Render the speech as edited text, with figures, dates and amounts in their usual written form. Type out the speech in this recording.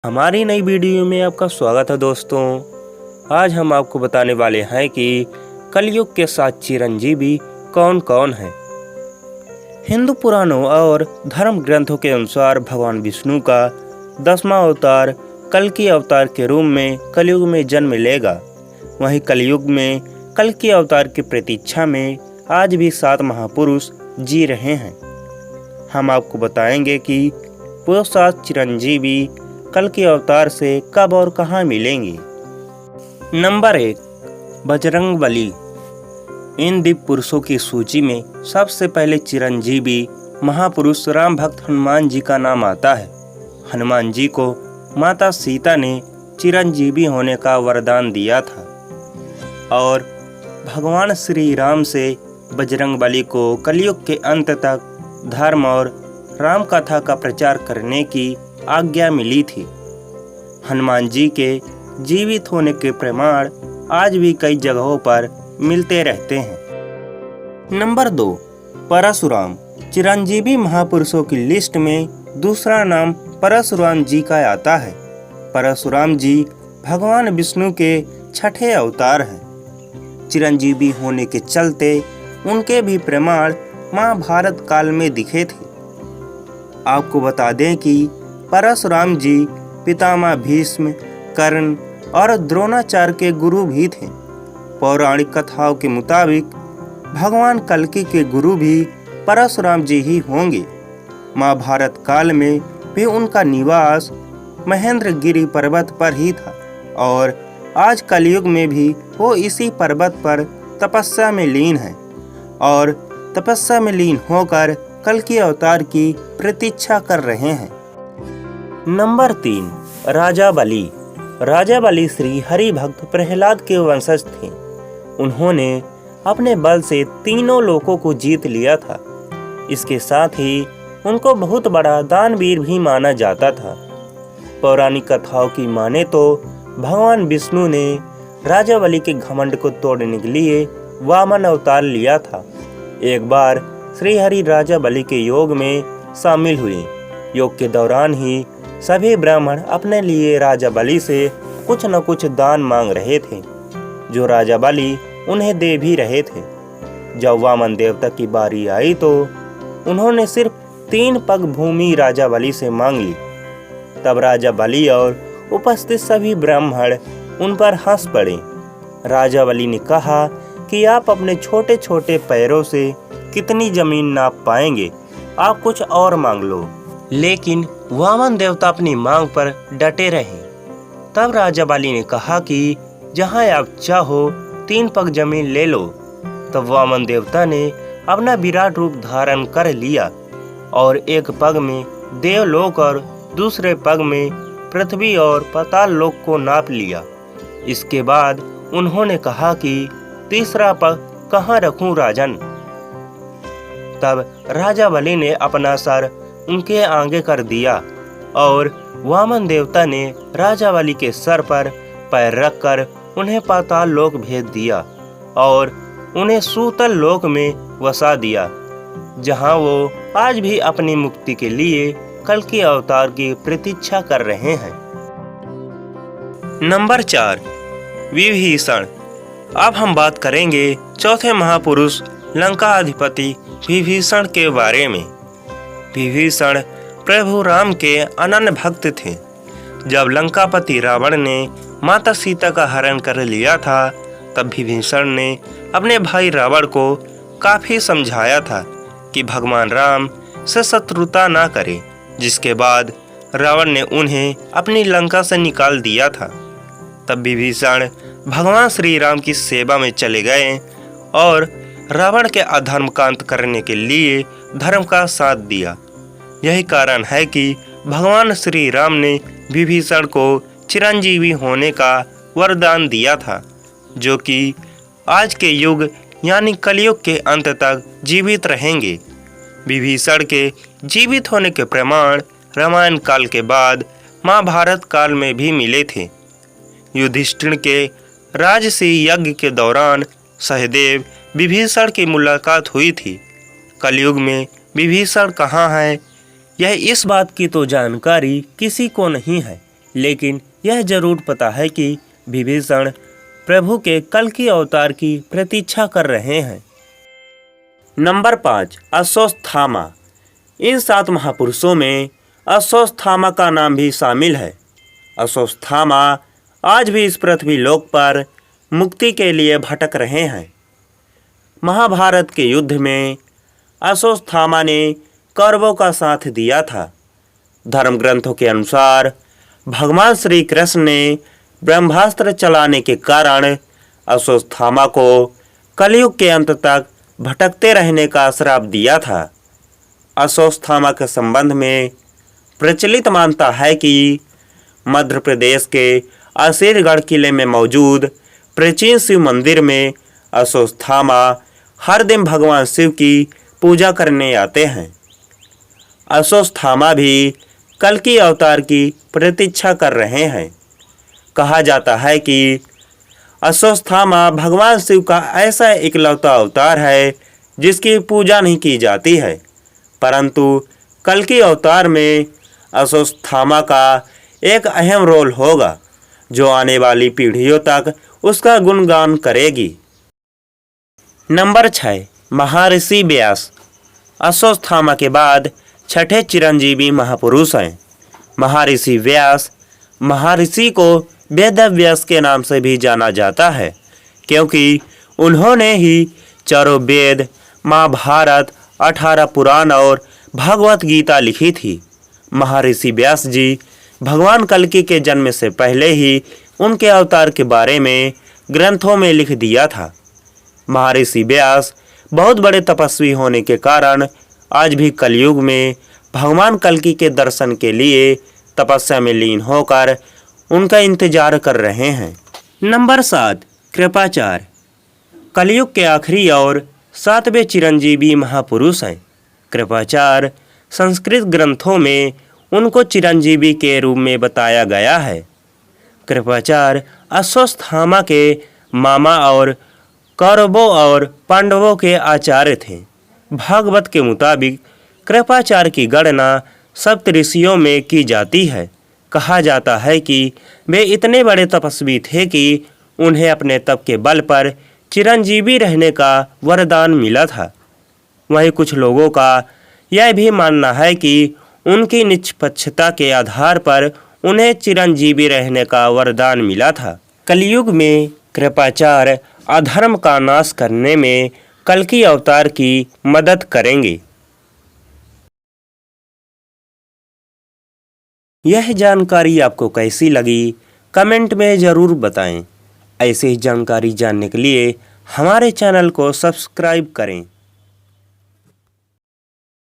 हमारी नई वीडियो में आपका स्वागत है दोस्तों। आज हम आपको बताने वाले हैं कि कलयुग के 7 चिरंजीवी कौन कौन हैं। हिंदू पुराणों और धर्म ग्रंथों के अनुसार भगवान विष्णु का 10वां अवतार कल्कि अवतार के रूप में कलयुग में जन्म लेगा। वहीं कलयुग में कल्कि अवतार की प्रतीक्षा में आज भी 7 महापुरुष जी रहे हैं। हम आपको बताएंगे कि वो 7 चिरंजीवी कल्कि अवतार से कब और कहां मिलेंगे। नंबर 1, बजरंगबली। इन दिव्य पुरुषों की सूची में सबसे पहले चिरंजीवी महापुरुष राम भक्त हनुमान जी का नाम आता है। हनुमान जी को माता सीता ने चिरंजीवी होने का वरदान दिया था और भगवान श्री राम से बजरंगबली को कलयुग के अंत तक धर्म और राम कथा का प्रचार करने की आज्ञा मिली थी। हनुमान जी के जीवित होने के प्रमाण आज भी कई जगहों पर मिलते रहते हैं। नंबर 2, परशुराम। चिरंजीवी महापुरुषों की लिस्ट में दूसरा नाम परशुराम जी का आता है। परशुराम जी भगवान विष्णु के 6ठे अवतार हैं। चिरंजीवी होने के चलते उनके भी प्रमाण महाभारत काल में दिखे थे। आपको बता दें कि परशुराम जी पितामह भीष्म, कर्ण और द्रोणाचार्य के गुरु भी थे। पौराणिक कथाओं के मुताबिक भगवान कल्कि के गुरु भी परशुराम जी ही होंगे। महाभारत काल में भी उनका निवास महेंद्रगिरी पर्वत पर ही था और आज कलयुग में भी वो इसी पर्वत पर तपस्या में लीन है और तपस्या में लीन होकर कल्कि अवतार की प्रतीक्षा कर रहे हैं। नंबर 3, राजा बलि। राजा बलि श्री हरि भक्त प्रहलाद के वंशज थे। उन्होंने अपने बल से तीनों लोकों को जीत लिया था। इसके साथ ही उनको बहुत बड़ा दानवीर भी माना जाता था। पौराणिक कथाओं की माने तो भगवान विष्णु ने राजा बलि के घमंड को तोड़ने के लिए वामन अवतार लिया था। एक बार श्री हरि राजा बलि के योग में शामिल हुए। योग के दौरान ही सभी ब्राह्मण अपने लिए राजा बलि से कुछ न कुछ दान मांग रहे थे, जो राजा बलि उन्हें दे भी रहे थे। जब वामन देवता की बारी आई तो उन्होंने सिर्फ 3 पग भूमि राजा बलि से मांग ली। तब राजा बलि और उपस्थित सभी ब्राह्मण उन पर हंस पड़े। राजा बलि ने कहा कि आप अपने छोटे छोटे पैरों से कितनी जमीन नाप पाएंगे, आप कुछ और मांग लो। लेकिन वामन देवता अपनी मांग पर डटे रहे। तब राजा बलि ने कहा कि जहां आप चाहो 3 पग जमीन ले लो। तब वामन देवता ने अपना विराट रूप धारण कर लिया और एक पग में देवलोक और दूसरे पग में पृथ्वी और पाताल लोक को नाप लिया। इसके बाद उन्होंने कहा कि तीसरा पग कहाँ रखूं राजन। तब राजा बलि ने अपना सर उनके आगे कर दिया और वामन देवता ने राजा बलि के सर पर पैर रखकर उन्हें पाताल लोक भेज दिया और उन्हें सूतल लोक में वसा दिया, जहां वो आज भी अपनी मुक्ति के लिए कल्कि अवतार की प्रतीक्षा कर रहे हैं। नंबर 4, विभीषण। अब हम बात करेंगे चौथे महापुरुष लंका अधिपति विभीषण के बारे में। विभीषण प्रभु राम के अनन्य भक्त थे। जब लंकापति रावण ने माता सीता का हरण कर लिया था, तब विभीषण ने अपने भाई रावण को काफी समझाया था कि भगवान राम से शत्रुता ना करे, जिसके बाद रावण ने उन्हें अपनी लंका से निकाल दिया था। तब विभीषण भगवान श्री राम की सेवा में चले गए और रावण के अधर्म का अंत करने के लिए धर्म का साथ दिया। यही कारण है कि भगवान श्री राम ने विभीषण को चिरंजीवी होने का वरदान दिया था, जो कि आज के युग यानी कलयुग के अंत तक जीवित रहेंगे। विभीषण के जीवित होने के प्रमाण रामायण काल के बाद महाभारत काल में भी मिले थे। युधिष्ठिर के राजसी यज्ञ के दौरान सहदेव विभीषण की मुलाकात हुई थी। कलयुग में विभीषण कहाँ है, यह इस बात की तो जानकारी किसी को नहीं है, लेकिन यह जरूर पता है कि विभीषण प्रभु के कल्कि अवतार की प्रतीक्षा कर रहे हैं। नंबर 5, अश्वत्थामा। इन 7 महापुरुषों में अश्वत्थामा का नाम भी शामिल है। अश्वत्थामा आज भी इस पृथ्वी लोक पर मुक्ति के लिए भटक रहे हैं। महाभारत के युद्ध में अश्वत्थामा ने कौरवों का साथ दिया था। धर्म ग्रंथों के अनुसार भगवान श्री कृष्ण ने ब्रह्मास्त्र चलाने के कारण अश्वत्थामा को कलयुग के अंत तक भटकते रहने का श्राप दिया था। अश्वत्थामा के संबंध में प्रचलित मानता है कि मध्य प्रदेश के असीरगढ़ किले में मौजूद प्राचीन शिव मंदिर में अश्वत्थामा हर दिन भगवान शिव की पूजा करने आते हैं। अश्वत्थामा भी कल्कि अवतार की प्रतीक्षा कर रहे हैं। कहा जाता है कि अश्वत्थामा भगवान शिव का ऐसा इकलौता अवतार है जिसकी पूजा नहीं की जाती है, परंतु कल्कि अवतार में अश्वत्थामा का एक अहम रोल होगा जो आने वाली पीढ़ियों तक उसका गुणगान करेगी। नंबर 6, महर्षि व्यास। अश्वत्थामा के बाद छठे चिरंजीवी महापुरुष हैं। महर्षि व्यास। महर्षि को वेदव्यास के नाम से भी जाना जाता है क्योंकि उन्होंने ही चारों वेद, महाभारत, 18 पुराण और भगवत गीता लिखी थी। महर्षि व्यास जी भगवान कल्कि के जन्म से पहले ही उनके अवतार के बारे में ग्रंथों में लिख दिया था। महर्षि व्यास बहुत बड़े तपस्वी होने के कारण आज भी कलयुग में भगवान कल्कि के दर्शन के लिए तपस्या में लीन होकर उनका इंतजार कर रहे हैं। नंबर 7, कृपाचार्य। कलयुग के आखिरी और 7वें चिरंजीवी महापुरुष हैं। कृपाचार्य संस्कृत ग्रंथों में उनको चिरंजीवी के रूप में बताया गया है। कृपाचार्य अश्वत्थामा के मामा और कौरवों और पांडवों के आचार्य थे। भागवत के मुताबिक कृपाचार्य की गणना सप्तऋषियों में की जाती है। कहा जाता है कि वे इतने बड़े तपस्वी थे कि उन्हें अपने तप के बल पर चिरंजीवी रहने का वरदान मिला था। वहीं कुछ लोगों का यह भी मानना है कि उनकी निष्पक्षता के आधार पर उन्हें चिरंजीवी रहने का वरदान मिला था। कलयुग में कृपाचार्य अधर्म का नाश करने में कल्कि अवतार की मदद करेंगे। यह जानकारी आपको कैसी लगी कमेंट में ज़रूर बताएं। ऐसी ही जानकारी जानने के लिए हमारे चैनल को सब्सक्राइब करें।